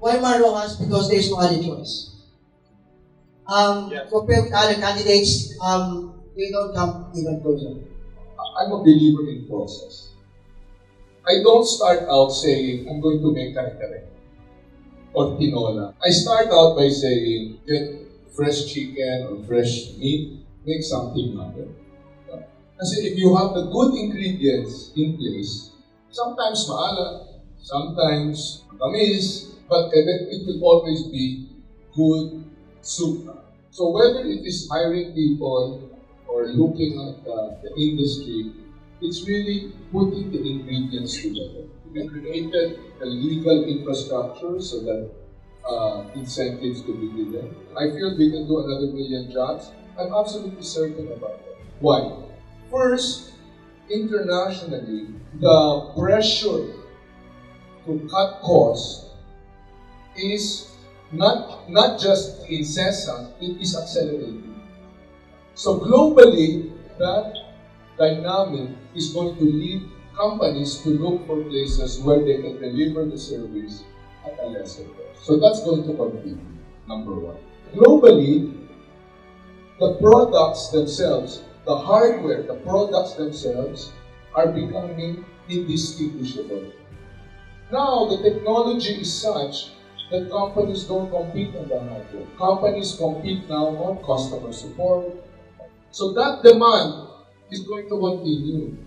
Why Marrokas? Because there's no other choice. Compared with other candidates, they don't come even closer. I'm a believer in process. I don't start out saying, I'm going to make kare-kare or tinola. I start out by saying, get fresh chicken or fresh meat, make something happen. Kasi if you have the good ingredients in place, sometimes maalat, sometimes matamis, but it will always be good soup. So whether it is hiring people or looking at the industry, it's really putting the ingredients together. We created a legal infrastructure so that incentives could be given. I feel we can do another million jobs. I'm absolutely certain about that. Why? First, internationally, the pressure to cut costs is not just incessant, it is accelerating. So globally, that dynamic is going to lead companies to look for places where they can deliver the service at a lesser cost. So that's going to continue, number one. Globally, the products themselves, the hardware, the products themselves are becoming indistinguishable. Now, the technology is such that companies don't compete on the hardware. Companies compete now on customer support. So that demand is going to continue.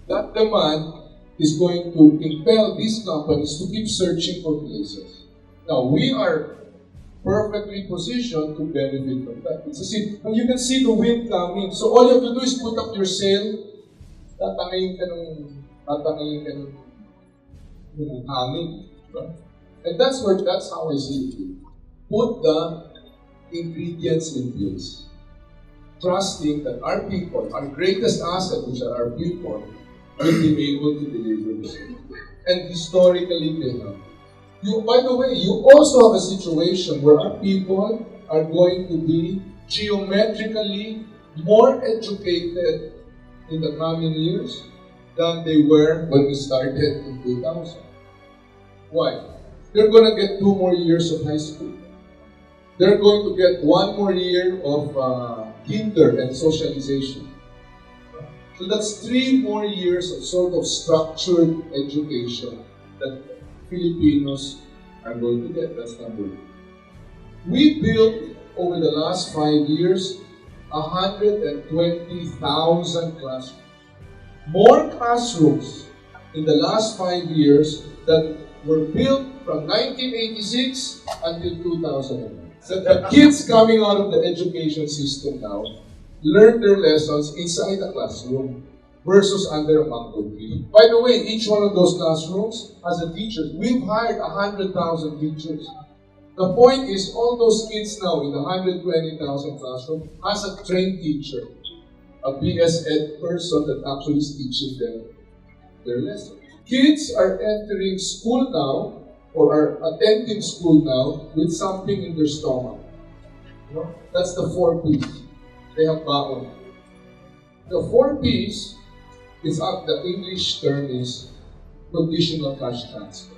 That demand is going to impel these companies to keep searching for places. Now, we are perfectly positioned to benefit from that. It's as if, you can see the wind coming. So all you have to do is put up your sail, tatangayin ka ng hangin. Right? And that's how I see it. Put the ingredients in place. Trusting that our people, our greatest asset, which are our people, will be able to deliver this. And historically, they have. By the way, you also have a situation where our people are going to be geometrically more educated in the coming years than they were when we started in 2000. Why? They're going to get 2 more years of high school. They're going to get 1 more year of kinder and socialization. So that's 3 more years of sort of structured education that Filipinos are going to get. That's number 1. We built over the last 5 years 120,000 classrooms. More classrooms in the last 5 years that were built from 1986 until 2009. So the kids coming out of the education system now learn their lessons inside the classroom versus under a mango tree. By the way, each one of those classrooms has a teacher. We've hired 100,000 teachers. The point is, all those kids now in the 120,000 classroom has a trained teacher, a BS Ed person that actually is teaching them their lesson. Kids are entering school now, or are attending school now, with something in their stomach. That's the 4 P's. They have baon. The 4 P's is the English term is conditional cash transfer.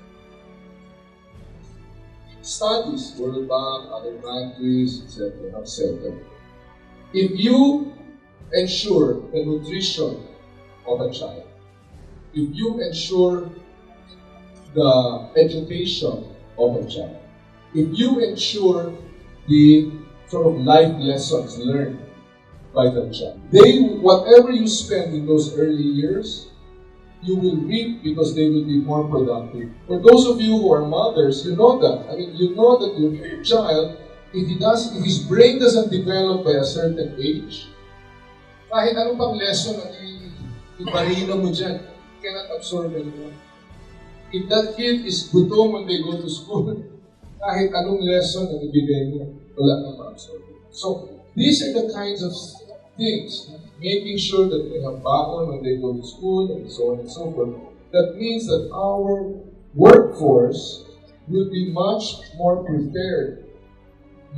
Studies, World Bank, other countries, etc., have said that if you ensure the nutrition of a child, if you ensure the education of a child, if you ensure the sort of life lessons learned by the child, whatever you spend in those early years, you will reap because they will be more productive. For those of you who are mothers, you know that. I mean, you know that your child, if his brain doesn't develop by a certain age, kahit anong pang lesson na ibarino mo dyan, cannot absorb anymore. If that kid is gutom when they go to school, kahit anong lesson na ibigay mo, wala nang ma-absorb. So, these are the kinds of things, making sure that they have baon when they go to school and so on and so forth. That means that our workforce will be much more prepared,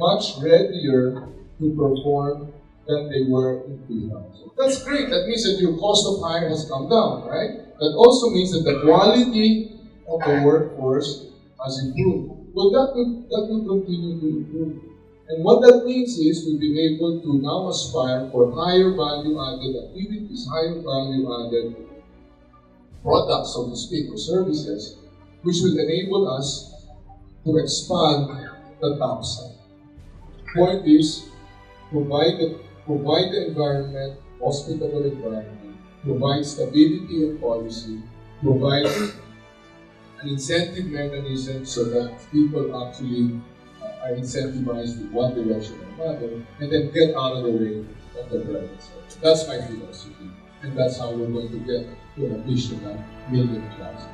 much readier to perform than they were in 2000. That's great. That means that your cost of hire has come down, right? That also means that the quality of the workforce has improved. Well, that will continue to improve. And what that means is we've been able to now aspire for higher value added activities, higher value added products, so to speak, or services, which will enable us to expand the top side. Point is, provide the environment, hospitable environment, provide stability and policy, provide an incentive mechanism so that people actually are incentivized in one direction or another, and then get out of the way of the private sector. That's my philosophy, and that's how we're going to get to an additional million jobs.